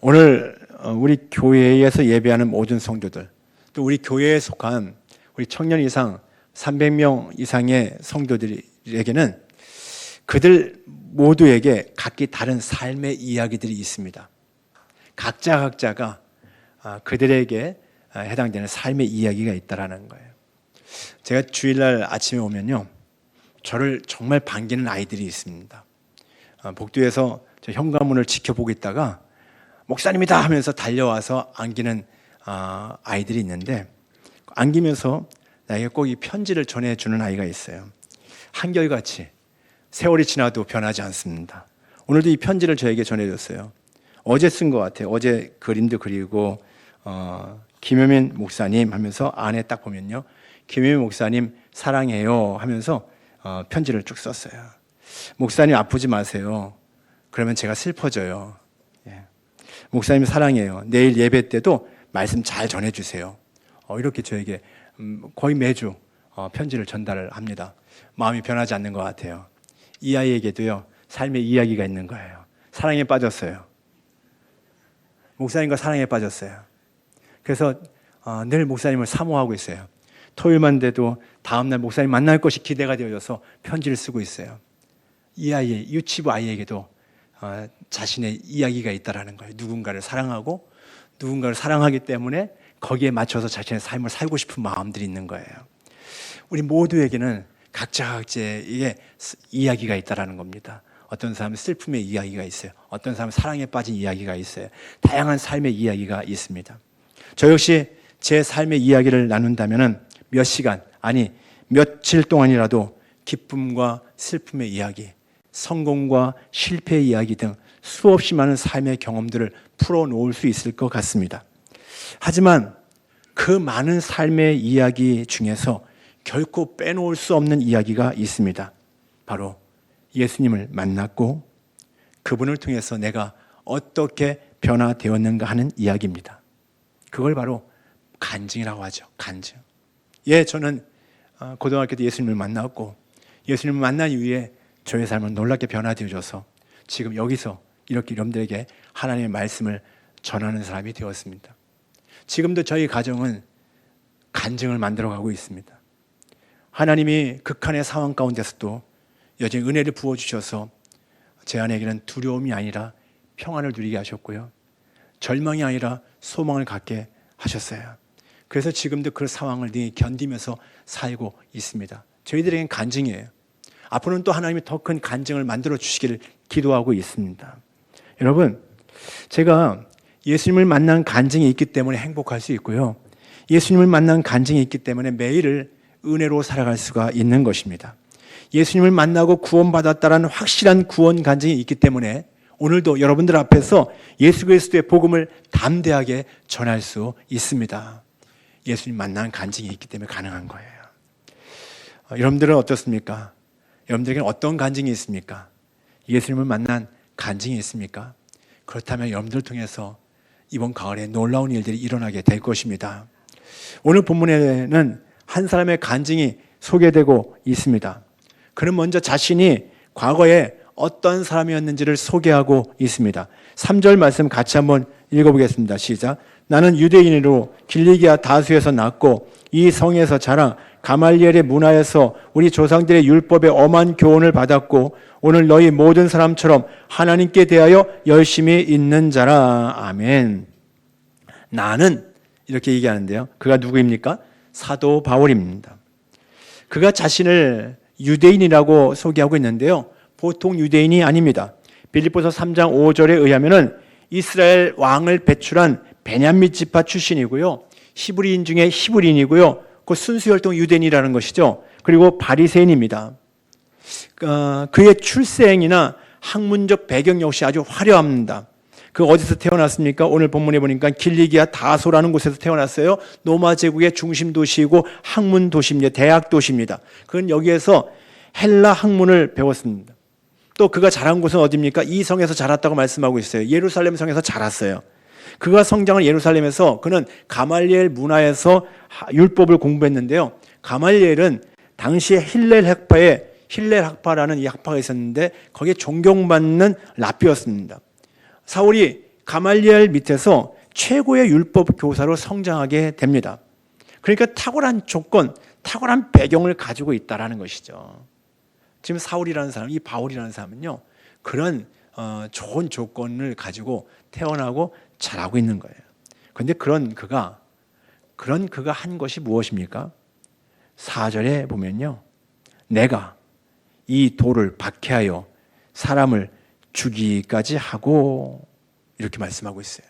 오늘 우리 교회에서 예배하는 모든 성도들, 또 우리 교회에 속한 우리 청년 이상 300명 이상의 성도들에게는 그들 모두에게 각기 다른 삶의 이야기들이 있습니다. 각자가 그들에게 해당되는 삶의 이야기가 있다라는 거예요. 제가 주일날 아침에 오면요, 저를 정말 반기는 아이들이 있습니다. 복도에서 저 현관문을 지켜보고 있다가 목사님이다 하면서 달려와서 안기는 아이들이 있는데, 안기면서 나에게 꼭 이 편지를 전해주는 아이가 있어요. 한결같이 세월이 지나도 변하지 않습니다. 오늘도 이 편지를 저에게 전해줬어요. 어제 쓴 것 같아요. 어제 그림도 그리고 김효민 목사님 하면서 안에 딱 보면요, 김효민 목사님 사랑해요 하면서 편지를 쭉 썼어요. 목사님 아프지 마세요. 그러면 제가 슬퍼져요. 목사님 사랑해요. 내일 예배 때도 말씀 잘 전해주세요. 이렇게 저에게 거의 매주 편지를 전달을 합니다. 마음이 변하지 않는 것 같아요. 이 아이에게도요, 삶의 이야기가 있는 거예요. 사랑에 빠졌어요. 목사님과 사랑에 빠졌어요. 그래서 늘 목사님을 사모하고 있어요. 토요일만 돼도 다음날 목사님 만날 것이 기대가 되어져서 편지를 쓰고 있어요. 이 아이의 유치부 아이에게도 자신의 이야기가 있다라는 거예요. 누군가를 사랑하고 누군가를 사랑하기 때문에 거기에 맞춰서 자신의 삶을 살고 싶은 마음들이 있는 거예요. 우리 모두에게는 각자의 이야기가 있다라는 겁니다. 어떤 사람은 슬픔의 이야기가 있어요. 어떤 사람은 사랑에 빠진 이야기가 있어요. 다양한 삶의 이야기가 있습니다. 저 역시 제 삶의 이야기를 나눈다면 몇 시간, 아니 며칠 동안이라도 기쁨과 슬픔의 이야기, 성공과 실패의 이야기 등 수없이 많은 삶의 경험들을 풀어놓을 수 있을 것 같습니다. 하지만 그 많은 삶의 이야기 중에서 결코 빼놓을 수 없는 이야기가 있습니다. 바로 예수님을 만났고 그분을 통해서 내가 어떻게 변화되었는가 하는 이야기입니다. 그걸 바로 간증이라고 하죠. 간증. 저는 고등학교 때 예수님을 만났고 예수님을 만난 이후에 저의 삶은 놀랍게 변화되어져서 지금 여기서 이렇게 여러분들에게 하나님의 말씀을 전하는 사람이 되었습니다. 지금도 저희 가정은 간증을 만들어가고 있습니다. 하나님이 극한의 상황 가운데서도 여전히 은혜를 부어주셔서 제 아내에게는 두려움이 아니라 평안을 누리게 하셨고요, 절망이 아니라 소망을 갖게 하셨어요. 그래서 지금도 그 상황을 견디면서 살고 있습니다. 저희들에겐 간증이에요. 앞으로는 또 하나님이 더 큰 간증을 만들어 주시기를 기도하고 있습니다. 여러분, 제가 예수님을 만난 간증이 있기 때문에 행복할 수 있고요, 예수님을 만난 간증이 있기 때문에 매일을 은혜로 살아갈 수가 있는 것입니다. 예수님을 만나고 구원받았다라는 확실한 구원 간증이 있기 때문에 오늘도 여러분들 앞에서 예수 그리스도의 복음을 담대하게 전할 수 있습니다. 예수님 만난 간증이 있기 때문에 가능한 거예요. 여러분들은 어떻습니까? 여러분들에게는 어떤 간증이 있습니까? 예수님을 만난 간증이 있습니까? 그렇다면 여러분들을 통해서 이번 가을에 놀라운 일들이 일어나게 될 것입니다. 오늘 본문에는 한 사람의 간증이 소개되고 있습니다. 그는 먼저 자신이 과거에 어떤 사람이었는지를 소개하고 있습니다. 3절 말씀 같이 한번 읽어보겠습니다. 시작. 나는 유대인으로 길리기아 다수에서 났고 이 성에서 자라 가말리엘의 문화에서 우리 조상들의 율법에 엄한 교훈을 받았고 오늘 너희 모든 사람처럼 하나님께 대하여 열심히 있는 자라. 아멘. 나는 이렇게 얘기하는데요, 그가 누구입니까? 사도 바울입니다. 그가 자신을 유대인이라고 소개하고 있는데요, 보통 유대인이 아닙니다. 빌립보서 3장 5절에 의하면은 이스라엘 왕을 배출한 베냐민 지파 출신이고요, 히브리인 중에 히브리인이고요, 그 순수혈통 유대인이라는 것이죠. 그리고 바리새인입니다. 그의 출생이나 학문적 배경 역시 아주 화려합니다. 그 어디서 태어났습니까? 오늘 본문에 보니까 길리기아 다소라는 곳에서 태어났어요. 로마 제국의 중심 도시이고 학문 도시입니다. 대학 도시입니다. 그는 여기에서 헬라 학문을 배웠습니다. 또 그가 자란 곳은 어디입니까? 이 성에서 자랐다고 말씀하고 있어요. 예루살렘 성에서 자랐어요. 그가 성장을 예루살렘에서, 그는 가말리엘 문화에서 율법을 공부했는데요, 가말리엘은 당시에 힐렐 학파라는 이 학파가 있었는데 거기에 존경받는 랍비였습니다. 사울이 가말리엘 밑에서 최고의 율법 교사로 성장하게 됩니다. 그러니까 탁월한 조건, 탁월한 배경을 가지고 있다라는 것이죠. 지금 사울이라는 사람, 이 바울이라는 사람은요, 그런 좋은 조건을 가지고 태어나고 자라고 있는 거예요. 그런데 그런 그가 한 것이 무엇입니까? 4절에 보면요, 내가 이 돌을 박해하여 사람을 죽이기까지 하고, 이렇게 말씀하고 있어요.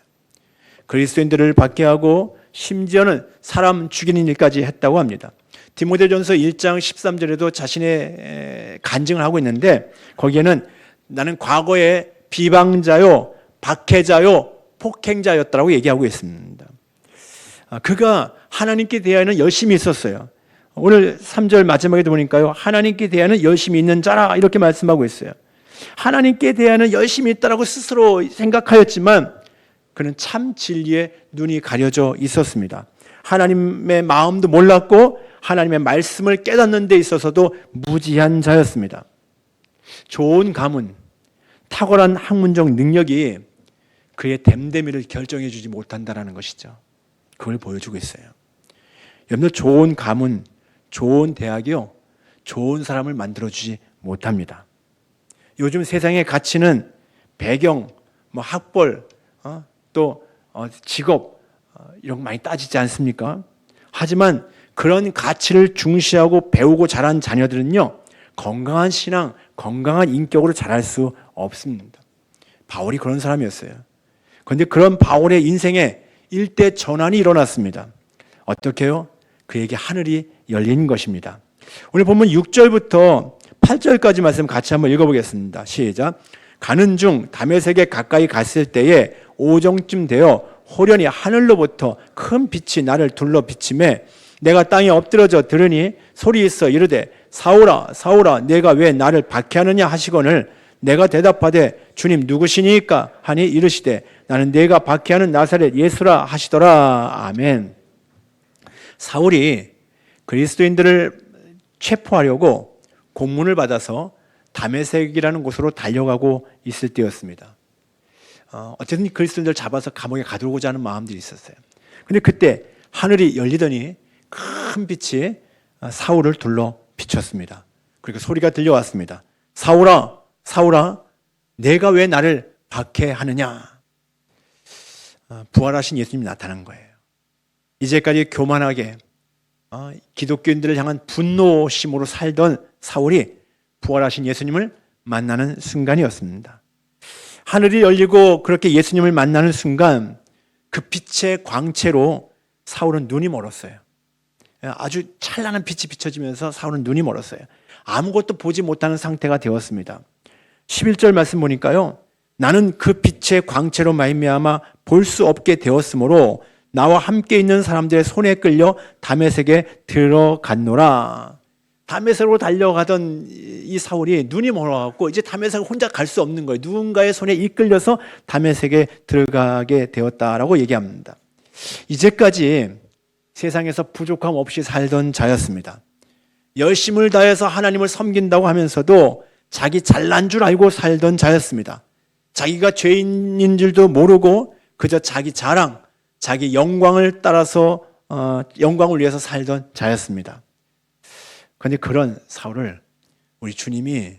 그리스도인들을 박해하고 심지어는 사람 죽이는 일까지 했다고 합니다. 디모데전서 1장 13절에도 자신의 간증을 하고 있는데, 거기에는 나는 과거에 비방자요, 박해자요, 폭행자였다고 얘기하고 있습니다. 그가 하나님께 대하여는 열심히 있었어요. 오늘 3절 마지막에도 보니까요, 하나님께 대하여는 열심히 있는 자라, 이렇게 말씀하고 있어요. 하나님께 대하여는 열심히 있다라고 스스로 생각하였지만 그는 참 진리에 눈이 가려져 있었습니다. 하나님의 마음도 몰랐고 하나님의 말씀을 깨닫는 데 있어서도 무지한 자였습니다. 좋은 가문, 탁월한 학문적 능력이 그의 됨됨이를 결정해 주지 못한다는 것이죠. 그걸 보여주고 있어요. 여러분들, 좋은 가문, 좋은 대학이요, 좋은 사람을 만들어주지 못합니다. 요즘 세상의 가치는 배경, 학벌, 또 직업, 이런 거 많이 따지지 않습니까? 하지만 그런 가치를 중시하고 배우고 자란 자녀들은요, 건강한 신앙, 건강한 인격으로 자랄 수 없습니다. 바울이 그런 사람이었어요. 그런데 그런 바울의 인생에 일대 전환이 일어났습니다. 어떻게요? 그에게 하늘이 열린 것입니다. 오늘 보면 6절부터 8절까지 말씀 같이 한번 읽어보겠습니다. 시작. 가는 중 다메섹에 가까이 갔을 때에 오정쯤 되어 호련히 하늘로부터 큰 빛이 나를 둘러 비치매 내가 땅에 엎드러져 들으니 소리 있어 이르되 사울아 사울아 내가 왜 나를 박해하느냐 하시거늘 내가 대답하되 주님 누구시니까 하니 이르시되 나는 내가 박해하는 나사렛 예수라 하시더라. 아멘. 사울이 그리스도인들을 체포하려고 공문을 받아서 다메섹이라는 곳으로 달려가고 있을 때였습니다. 어쨌든 그리스도인들을 잡아서 감옥에 가두고자 하는 마음들이 있었어요. 근데 그때 하늘이 열리더니 큰 빛이 사울을 둘러 비쳤습니다. 그리고 소리가 들려왔습니다. 사울아, 사울아, 내가 왜 나를 박해하느냐? 부활하신 예수님이 나타난 거예요. 이제까지 교만하게 기독교인들을 향한 분노심으로 살던 사울이 부활하신 예수님을 만나는 순간이었습니다. 하늘이 열리고 그렇게 예수님을 만나는 순간 그 빛의 광채로 사울은 눈이 멀었어요. 아주 찬란한 빛이 비춰지면서 사울은 눈이 멀었어요. 아무것도 보지 못하는 상태가 되었습니다. 11절 말씀 보니까요, 나는 그 빛의 광채로 말미암아 볼 수 없게 되었으므로 나와 함께 있는 사람들의 손에 끌려 다메섹에 들어갔노라. 다메섹으로 달려가던 이 사울이 눈이 멀어갖고 이제 다메섹을 혼자 갈 수 없는 거예요. 누군가의 손에 이끌려서 다메섹에 들어가게 되었다라고 얘기합니다. 이제까지 세상에서 부족함 없이 살던 자였습니다. 열심을 다해서 하나님을 섬긴다고 하면서도 자기 잘난 줄 알고 살던 자였습니다. 자기가 죄인인 줄도 모르고 그저 자기 자랑, 자기 영광을 따라서 영광을 위해서 살던 자였습니다. 그런데 그런 사울을 우리 주님이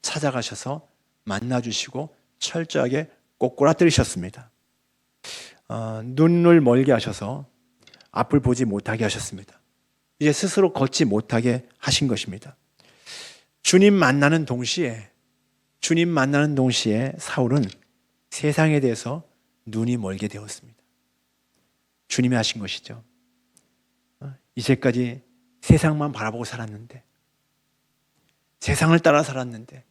찾아가셔서 만나주시고 철저하게 꼬꾸라뜨리셨습니다. 눈을 멀게 하셔서 앞을 보지 못하게 하셨습니다. 이제 스스로 걷지 못하게 하신 것입니다. 주님 만나는 동시에 사울은 세상에 대해서 눈이 멀게 되었습니다. 주님이 하신 것이죠. 이제까지 세상만 바라보고 살았는데, 세상을 따라 살았는데,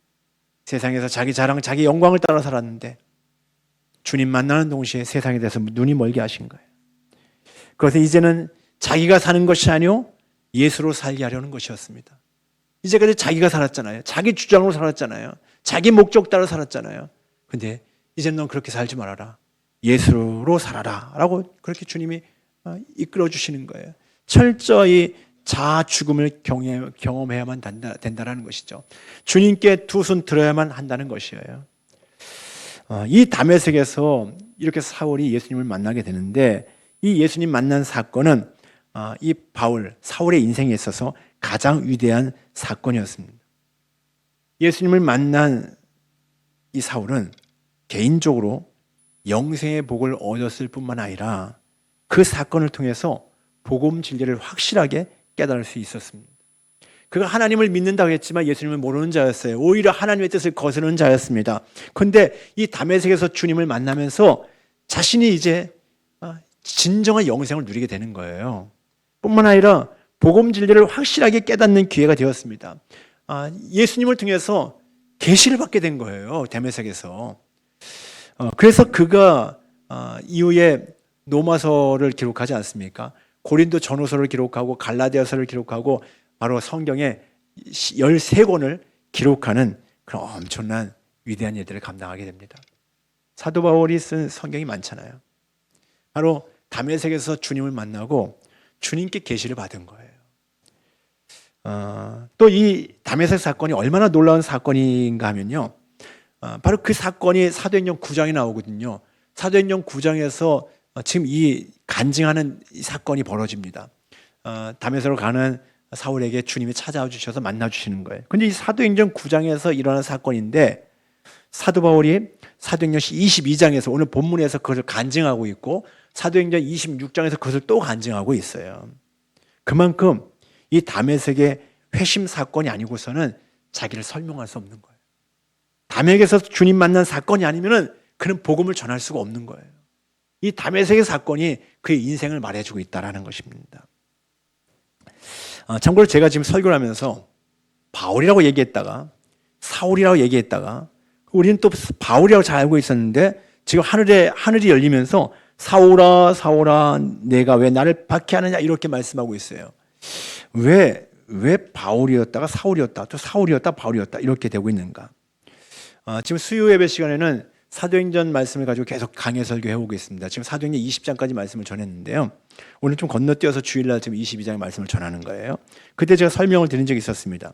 세상에서 자기 자랑, 자기 영광을 따라 살았는데 주님 만나는 동시에 세상에 대해서 눈이 멀게 하신 거예요. 그래서 이제는 자기가 사는 것이 아니오 예수로 살게 하려는 것이었습니다. 이제까지 자기가 살았잖아요. 자기 주장으로 살았잖아요. 자기 목적 따라 살았잖아요. 근데 이제는 넌 그렇게 살지 말아라. 예수로 살아라 라고 그렇게 주님이 이끌어 주시는 거예요. 철저히 자아 죽음을 경험해야만 된다라는 것이죠. 주님께 두 손 들어야만 한다는 것이에요. 이 다메섹에서 이렇게 사울이 예수님을 만나게 되는데 이 예수님 만난 사건은 이 사울의 인생에 있어서 가장 위대한 사건이었습니다. 예수님을 만난 이 사울은 개인적으로 영생의 복을 얻었을 뿐만 아니라 그 사건을 통해서 복음 진리를 확실하게 깨달을 수 있었습니다. 그가 하나님을 믿는다고 했지만 예수님을 모르는 자였어요. 오히려 하나님의 뜻을 거스르는 자였습니다. 그런데 이 다메섹에서 주님을 만나면서 자신이 이제 진정한 영생을 누리게 되는 거예요. 뿐만 아니라 복음 진리를 확실하게 깨닫는 기회가 되었습니다. 예수님을 통해서 계시를 받게 된 거예요. 다메섹에서. 그래서 그가 이후에 로마서를 기록하지 않습니까? 고린도 전후서를 기록하고 갈라디아서를 기록하고 바로 성경의 13권을 기록하는 그런 엄청난 위대한 일들을 감당하게 됩니다. 사도 바울이 쓴 성경이 많잖아요. 바로 다메섹에서 주님을 만나고 주님께 계시를 받은 거예요. 또 이 다메섹 사건이 얼마나 놀라운 사건인가 하면요. 바로 그 사건이 사도행전 9장에 나오거든요. 사도행전 9장에서 지금 이 간증하는 이 사건이 벌어집니다. 다메섹으로 가는 사울에게 주님이 찾아와 주셔서 만나 주시는 거예요. 근데 이 사도행전 9장에서 일어난 사건인데 사도 바울이 사도행전 22장에서 오늘 본문에서 그것을 간증하고 있고 사도행전 26장에서 그것을 또 간증하고 있어요. 그만큼 이 다메섹의 회심 사건이 아니고서는 자기를 설명할 수 없는 거예요. 다메섹에서 주님 만난 사건이 아니면은 그는 복음을 전할 수가 없는 거예요. 이 다메섹의 사건이 그의 인생을 말해주고 있다라는 것입니다. 참고로 제가 지금 설교를 하면서 바울이라고 얘기했다가 사울이라고 얘기했다가 우리는 또 바울이라고 잘 알고 있었는데 지금 하늘이 열리면서 사울아 사울아 내가 왜 나를 박해하느냐 이렇게 말씀하고 있어요. 왜 바울이었다가 사울이었다 또 사울이었다 바울이었다 이렇게 되고 있는가? 지금 수요 예배 시간에는 사도행전 말씀을 가지고 계속 강해 설교해오고 있습니다. 지금 사도행전 20장까지 말씀을 전했는데요. 오늘 좀 건너뛰어서 주일날 지금 22장의 말씀을 전하는 거예요. 그때 제가 설명을 드린 적이 있었습니다.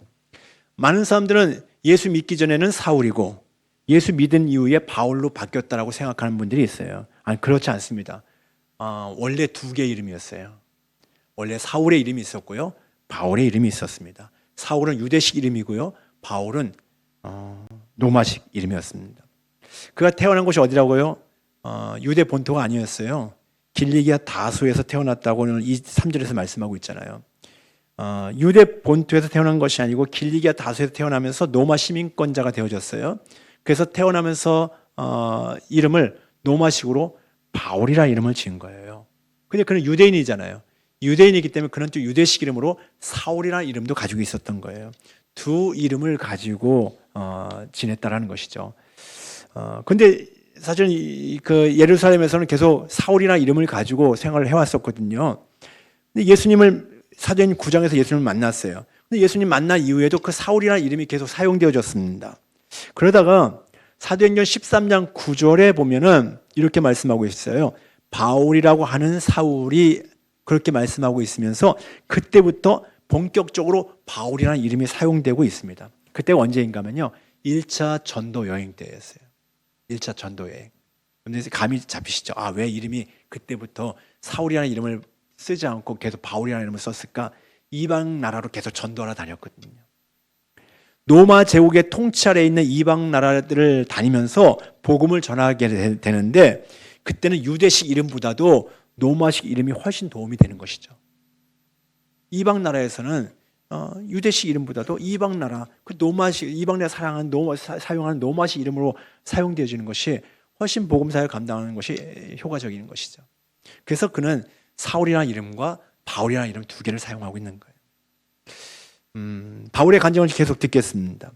많은 사람들은 예수 믿기 전에는 사울이고 예수 믿은 이후에 바울로 바뀌었다라고 생각하는 분들이 있어요. 아니 그렇지 않습니다. 원래 두 개의 이름이었어요. 원래 사울의 이름이 있었고요. 바울의 이름이 있었습니다. 사울은 유대식 이름이고요. 바울은 로마식 이름이었습니다. 그가 태어난 곳이 어디라고요? 유대 본토가 아니었어요. 길리기아 다소에서 태어났다고는 이 3절에서 말씀하고 있잖아요. 유대 본토에서 태어난 것이 아니고 길리기아 다소에서 태어나면서 로마 시민권자가 되어졌어요. 그래서 태어나면서 이름을 로마식으로 바울이라는 이름을 지은 거예요. 근데 그는 유대인이잖아요. 유대인이기 때문에 그는 또 유대식 이름으로 사울이라는 이름도 가지고 있었던 거예요. 두 이름을 가지고 지냈다라는 것이죠. 근데 사실 그 예루살렘에서는 계속 사울이라는 이름을 가지고 생활을 해왔었거든요. 근데 예수님을 사도행전 9장에서 예수님을 만났어요. 근데 예수님 만난 이후에도 그 사울이라는 이름이 계속 사용되어졌습니다. 그러다가 사도행전 13장 9절에 보면은 이렇게 말씀하고 있어요. 바울이라고 하는 사울이 그렇게 말씀하고 있으면서 그때부터 본격적으로 바울이라는 이름이 사용되고 있습니다. 그때가 언제인가 하면요. 1차 전도 여행 때였어요. 1차 전도 여행. 근데 감이 잡히시죠? 왜 이름이 그때부터 사울이라는 이름을 쓰지 않고 계속 바울이라는 이름을 썼을까? 이방 나라로 계속 전도하러 다녔거든요. 로마 제국의 통치 아래에 있는 이방 나라들을 다니면서 복음을 전하게 되는데 그때는 유대식 이름보다도 로마식 이름이 훨씬 도움이 되는 것이죠. 이방 나라에서는 유대식 이름보다도 이방 나라, 그 로마식, 이방 나라 사용하는 로마식 이름으로 사용되어지는 것이 훨씬 복음 사역을 감당하는 것이 효과적인 것이죠. 그래서 그는 사울이라는 이름과 바울이라는 이름 두 개를 사용하고 있는 거예요. 바울의 간증을 계속 듣겠습니다.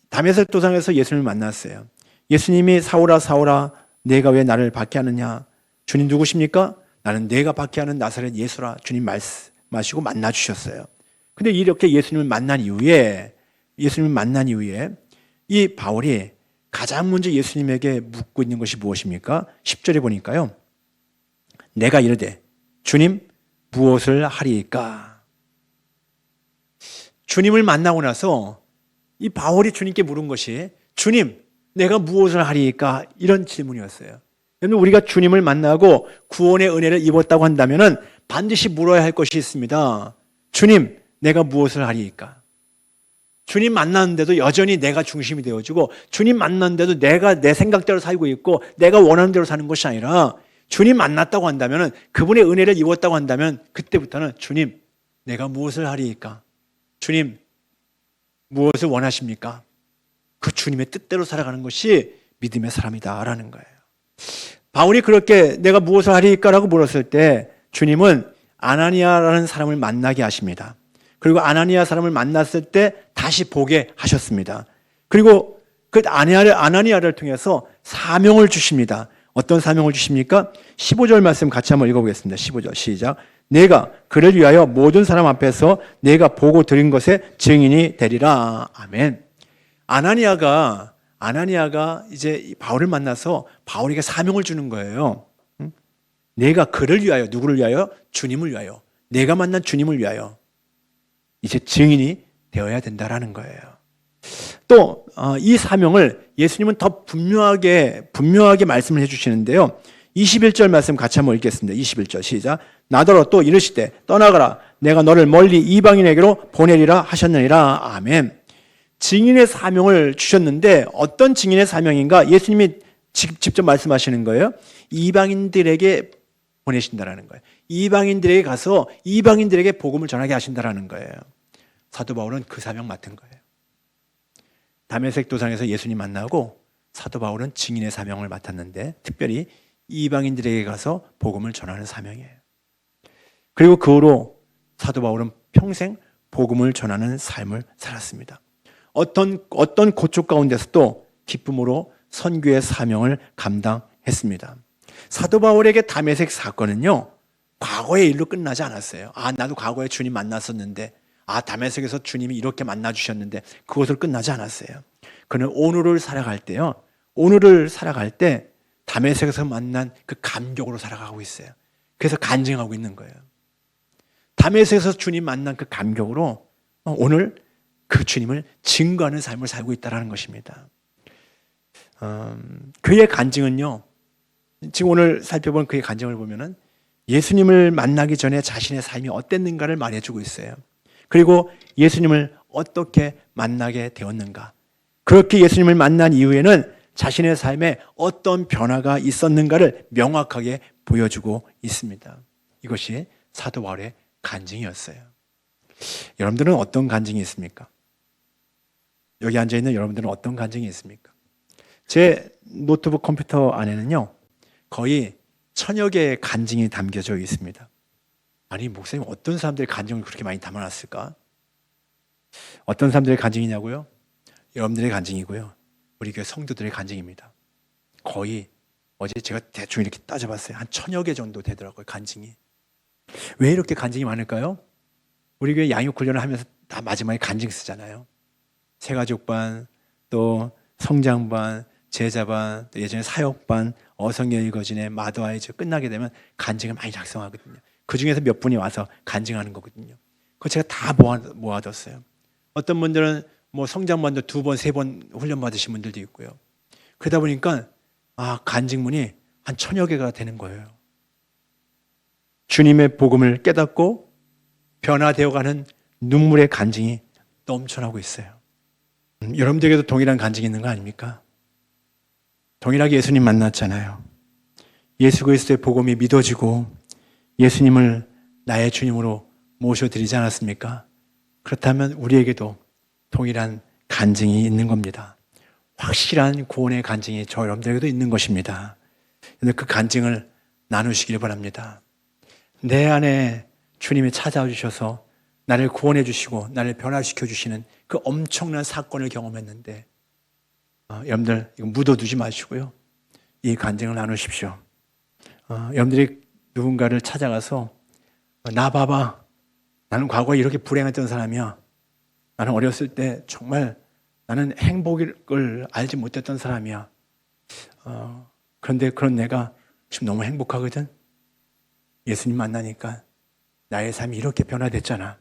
다메섹 도상에서 예수님을 만났어요. 예수님이 사울아 사울아 내가 왜 나를 박해하느냐? 주님 누구십니까? 나는 내가 박해하는 나사렛 예수라. 주님 말씀하시고 만나 주셨어요. 근데 이렇게 예수님을 만난 이후에 이 바울이 가장 먼저 예수님에게 묻고 있는 것이 무엇입니까? 10절에 보니까요. 내가 이르되 주님 무엇을 하리이까? 주님을 만나고 나서 이 바울이 주님께 물은 것이 주님 내가 무엇을 하리이까? 이런 질문이었어요. 여러분, 우리가 주님을 만나고 구원의 은혜를 입었다고 한다면 반드시 물어야 할 것이 있습니다. 주님, 내가 무엇을 하리이까? 주님 만났는데도 여전히 내가 중심이 되어지고, 주님 만났는데도 내가 내 생각대로 살고 있고 내가 원하는 대로 사는 것이 아니라, 주님 만났다고 한다면, 그분의 은혜를 입었다고 한다면 그때부터는 주님, 내가 무엇을 하리이까? 주님, 무엇을 원하십니까? 그 주님의 뜻대로 살아가는 것이 믿음의 사람이다라는 거예요. 바울이 그렇게 내가 무엇을 하리이까라고 물었을 때 주님은 아나니아라는 사람을 만나게 하십니다. 그리고 아나니아 사람을 만났을 때 다시 보게 하셨습니다. 그리고 그 아나니아를 통해서 사명을 주십니다. 어떤 사명을 주십니까? 15절 말씀 같이 한번 읽어보겠습니다. 15절 시작. 내가 그를 위하여 모든 사람 앞에서 내가 보고 들은 것의 증인이 되리라. 아멘. 아나니아가 이제 바울을 만나서 바울에게 사명을 주는 거예요. 내가 그를 위하여, 누구를 위하여? 주님을 위하여. 내가 만난 주님을 위하여 이제 증인이 되어야 된다라는 거예요. 또 이 사명을 예수님은 더 분명하게 말씀을 해주시는데요. 21절 말씀 같이 한번 읽겠습니다. 21절 시작. 나더러 또 이르시되 떠나가라. 내가 너를 멀리 이방인에게로 보내리라 하셨느니라. 아멘. 증인의 사명을 주셨는데 어떤 증인의 사명인가? 예수님이 직접 말씀하시는 거예요. 이방인들에게 보내신다라는 거예요. 이방인들에게 가서 이방인들에게 복음을 전하게 하신다라는 거예요. 사도 바울은 그 사명 맡은 거예요. 다메섹 도상에서 예수님 만나고 사도 바울은 증인의 사명을 맡았는데 특별히 이방인들에게 가서 복음을 전하는 사명이에요. 그리고 그 후로 사도 바울은 평생 복음을 전하는 삶을 살았습니다. 어떤 고초 가운데서도 기쁨으로 선교의 사명을 감당했습니다. 사도 바울에게 다메섹 사건은요, 과거의 일로 끝나지 않았어요. 나도 과거에 주님 만났었는데, 다메섹에서 주님이 이렇게 만나주셨는데, 그것으로 끝나지 않았어요. 그는 오늘을 살아갈 때 다메섹에서 만난 그 감격으로 살아가고 있어요. 그래서 간증하고 있는 거예요. 다메섹에서 주님 만난 그 감격으로 오늘 그 주님을 증거하는 삶을 살고 있다는 것입니다. 그의 간증은요, 지금 오늘 살펴본 그의 간증을 보면은 예수님을 만나기 전에 자신의 삶이 어땠는가를 말해주고 있어요. 그리고 예수님을 어떻게 만나게 되었는가, 그렇게 예수님을 만난 이후에는 자신의 삶에 어떤 변화가 있었는가를 명확하게 보여주고 있습니다. 이것이 사도 바울의 간증이었어요. 여러분들은 어떤 간증이 있습니까? 여기 앉아있는 여러분들은 어떤 간증이 있습니까? 제 노트북 컴퓨터 안에는요, 거의 1000여 개의 간증이 담겨져 있습니다. 아니, 목사님, 어떤 사람들의 간증을 그렇게 많이 담아놨을까? 어떤 사람들의 간증이냐고요? 여러분들의 간증이고요, 우리 교회 성도들의 간증입니다. 거의 어제 제가 대충 이렇게 따져봤어요. 한 1000여 개 정도 되더라고요, 간증이. 왜 이렇게 간증이 많을까요? 우리 교회 양육훈련을 하면서 다 마지막에 간증 쓰잖아요. 새가족반, 또 성장반, 제자반, 또 예전에 사역반, 어성여의거진의 마더아이즈 끝나게 되면 간증을 많이 작성하거든요. 그 중에서 몇 분이 와서 간증하는 거거든요. 그거 제가 다 모아뒀어요. 어떤 분들은 뭐 성장반도 2번, 3번 훈련 받으신 분들도 있고요. 그러다 보니까 간증문이 한 1000여 개가 되는 거예요. 주님의 복음을 깨닫고 변화되어가는 눈물의 간증이 넘쳐나고 있어요. 여러분들에게도 동일한 간증이 있는 거 아닙니까? 동일하게 예수님 만났잖아요. 예수 그리스도의 복음이 믿어지고 예수님을 나의 주님으로 모셔드리지 않았습니까? 그렇다면 우리에게도 동일한 간증이 있는 겁니다. 확실한 구원의 간증이 저 여러분들에게도 있는 것입니다. 그 간증을 나누시길 바랍니다. 내 안에 주님이 찾아와 주셔서 나를 구원해 주시고 나를 변화시켜 주시는 그 엄청난 사건을 경험했는데, 여러분들 이거 묻어두지 마시고요, 이 간증을 나누십시오. 여러분들이 누군가를 찾아가서 나 봐봐, 나는 과거에 이렇게 불행했던 사람이야. 나는 어렸을 때 정말 나는 행복을 알지 못했던 사람이야. 그런데 그런 내가 지금 너무 행복하거든. 예수님 만나니까 나의 삶이 이렇게 변화됐잖아.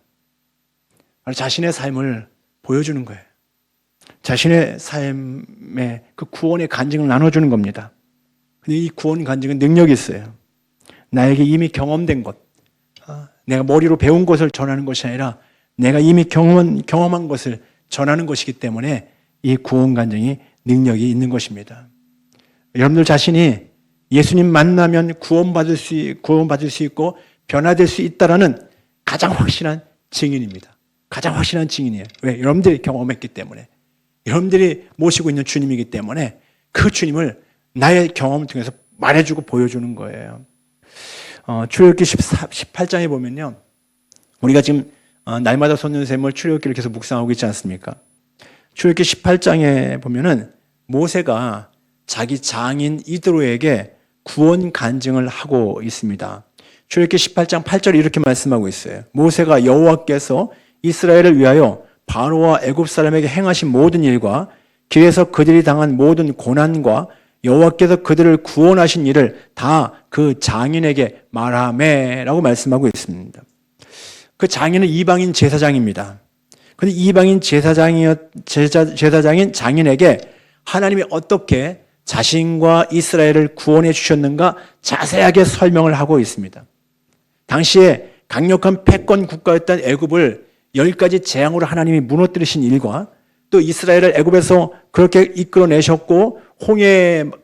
자신의 삶을 보여주는 거예요. 자신의 삶의 그 구원의 간증을 나눠주는 겁니다. 근데 이 구원 간증은 능력이 있어요. 나에게 이미 경험된 것, 내가 머리로 배운 것을 전하는 것이 아니라 내가 이미 경험한 것을 전하는 것이기 때문에 이 구원 간증이 능력이 있는 것입니다. 여러분들 자신이 예수님 만나면 구원받을 수 있고 변화될 수 있다라는 가장 확실한 증인입니다. 가장 확실한 증인이에요. 왜? 여러분들이 경험했기 때문에. 여러분들이 모시고 있는 주님이기 때문에 그 주님을 나의 경험을 통해서 말해주고 보여주는 거예요. 출애굽기 18장에 보면요. 우리가 지금 날마다 솟는 샘을 출애굽기를 계속 묵상하고 있지 않습니까? 출애굽기 18장에 보면은 모세가 자기 장인 이드로에게 구원 간증을 하고 있습니다. 출애굽기 18장 8절에 이렇게 말씀하고 있어요. 모세가 여호와께서 이스라엘을 위하여 바로와 애굽 사람에게 행하신 모든 일과 길에서 그들이 당한 모든 고난과 여호와께서 그들을 구원하신 일을 다 그 장인에게 말하매라고 말씀하고 있습니다. 그 장인은 이방인 제사장입니다. 그런데 이방인 제사장인 장인에게 하나님이 어떻게 자신과 이스라엘을 구원해 주셨는가 자세하게 설명을 하고 있습니다. 당시에 강력한 패권 국가였던 애굽을 10가지 재앙으로 하나님이 무너뜨리신 일과 또 이스라엘을 애굽에서 그렇게 이끌어내셨고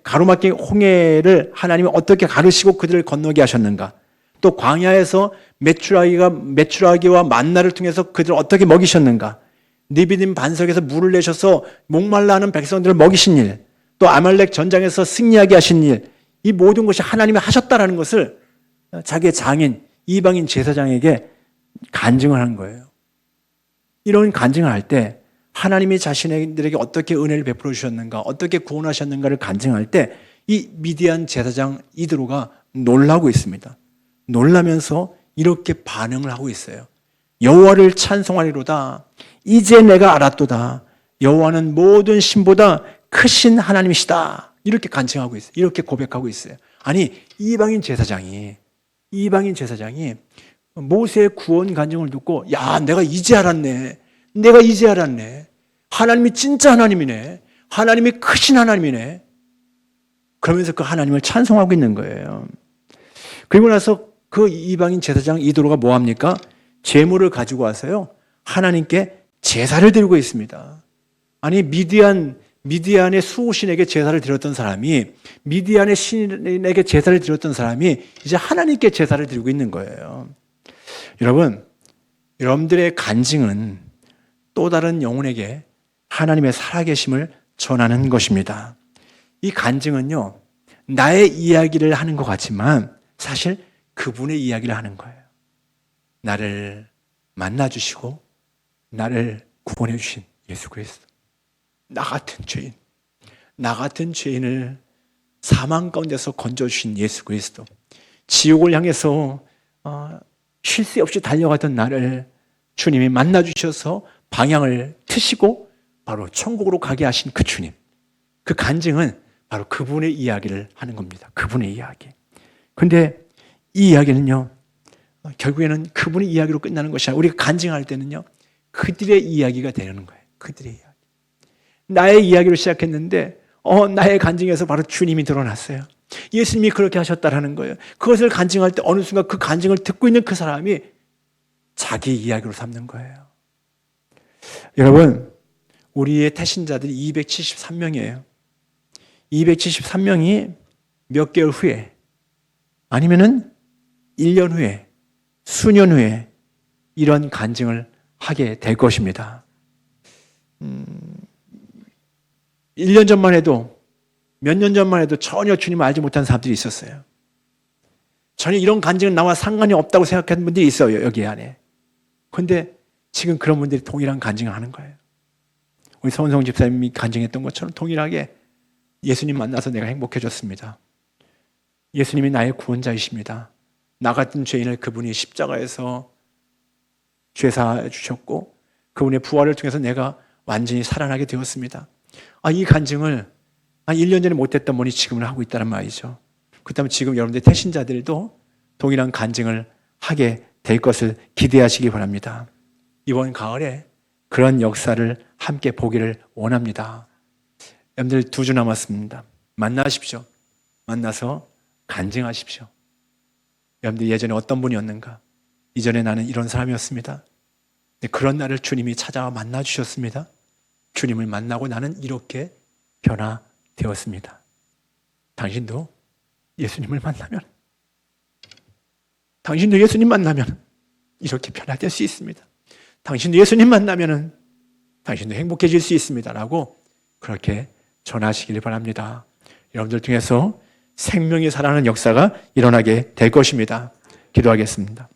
가로막힌 홍해를 하나님이 어떻게 가르시고 그들을 건너게 하셨는가, 또 광야에서 메추라기와 만나를 통해서 그들을 어떻게 먹이셨는가, 느비dim 반석에서 물을 내셔서 목말라 하는 백성들을 먹이신 일, 또 아말렉 전장에서 승리하게 하신 일, 이 모든 것이 하나님이 하셨다라는 것을 자기의 장인 이방인 제사장에게 간증을 하는 거예요. 이런 간증을 할 때 하나님이 자신들에게 어떻게 은혜를 베풀어 주셨는가, 어떻게 구원하셨는가를 간증할 때 이 미디안 제사장 이드로가 놀라고 있습니다. 놀라면서 이렇게 반응을 하고 있어요. 여호와를 찬송하리로다. 이제 내가 알았도다. 여호와는 모든 신보다 크신 하나님이시다. 이렇게 간증하고 있어요. 이렇게 고백하고 있어요. 아니, 이방인 제사장이 모세의 구원 간증을 듣고, 야, 내가 이제 알았네. 하나님이 진짜 하나님이네. 하나님이 크신 하나님이네. 그러면서 그 하나님을 찬송하고 있는 거예요. 그리고 나서 그 이방인 제사장 이도로가 뭐 합니까? 제물을 가지고 와서요, 하나님께 제사를 드리고 있습니다. 아니, 미디안의 수호신에게 제사를 드렸던 사람이, 미디안의 신에게 제사를 드렸던 사람이 이제 하나님께 제사를 드리고 있는 거예요. 여러분들의 간증은 또 다른 영혼에게 하나님의 살아계심을 전하는 것입니다. 이 간증은요, 나의 이야기를 하는 것 같지만 사실 그분의 이야기를 하는 거예요. 나를 만나주시고 나를 구원해 주신 예수 그리스도. 나 같은 죄인을 사망 가운데서 건져주신 예수 그리스도. 지옥을 향해서 쉴 새 없이 달려가던 나를 주님이 만나주셔서 방향을 트시고 바로 천국으로 가게 하신 그 주님. 그 간증은 바로 그분의 이야기를 하는 겁니다. 그분의 이야기. 근데 이 이야기는요, 결국에는 그분의 이야기로 끝나는 것이 아니라 우리가 간증할 때는요, 그들의 이야기가 되는 거예요. 그들의 이야기. 나의 이야기로 시작했는데 나의 간증에서 바로 주님이 드러났어요. 예수님이 그렇게 하셨다라는 거예요. 그것을 간증할 때 어느 순간 그 간증을 듣고 있는 그 사람이 자기 이야기로 삼는 거예요. 여러분, 우리의 태신자들이 273명이에요. 273명이 몇 개월 후에, 아니면은 1년 후에, 수년 후에 이런 간증을 하게 될 것입니다. 1년 전만 해도, 몇 년 전만 해도 전혀 주님을 알지 못한 사람들이 있었어요. 전혀 이런 간증은 나와 상관이 없다고 생각하는 분들이 있어요, 여기 안에. 그런데 지금 그런 분들이 동일한 간증을 하는 거예요. 우리 서은성 집사님이 간증했던 것처럼 동일하게 예수님 만나서 내가 행복해졌습니다. 예수님이 나의 구원자이십니다. 나 같은 죄인을 그분이 십자가에서 죄사해 주셨고 그분의 부활을 통해서 내가 완전히 살아나게 되었습니다. 이 간증을 1년 전에 못했던 분이 지금은 하고 있다는 말이죠. 그렇다면 지금 여러분들 태신자들도 동일한 간증을 하게 될 것을 기대하시기 바랍니다. 이번 가을에 그런 역사를 함께 보기를 원합니다. 여러분들 2주 남았습니다. 만나십시오. 만나서 간증하십시오. 여러분들 예전에 어떤 분이었는가? 이전에 나는 이런 사람이었습니다. 그런 날을 주님이 찾아와 만나주셨습니다. 주님을 만나고 나는 이렇게 변화되었습니다. 당신도 예수님을 만나면, 당신도 예수님 만나면 이렇게 변화될 수 있습니다. 당신도 예수님 만나면 당신도 행복해질 수 있습니다. 라고 그렇게 전하시길 바랍니다. 여러분들 중에서 생명이 살아나는 역사가 일어나게 될 것입니다. 기도하겠습니다.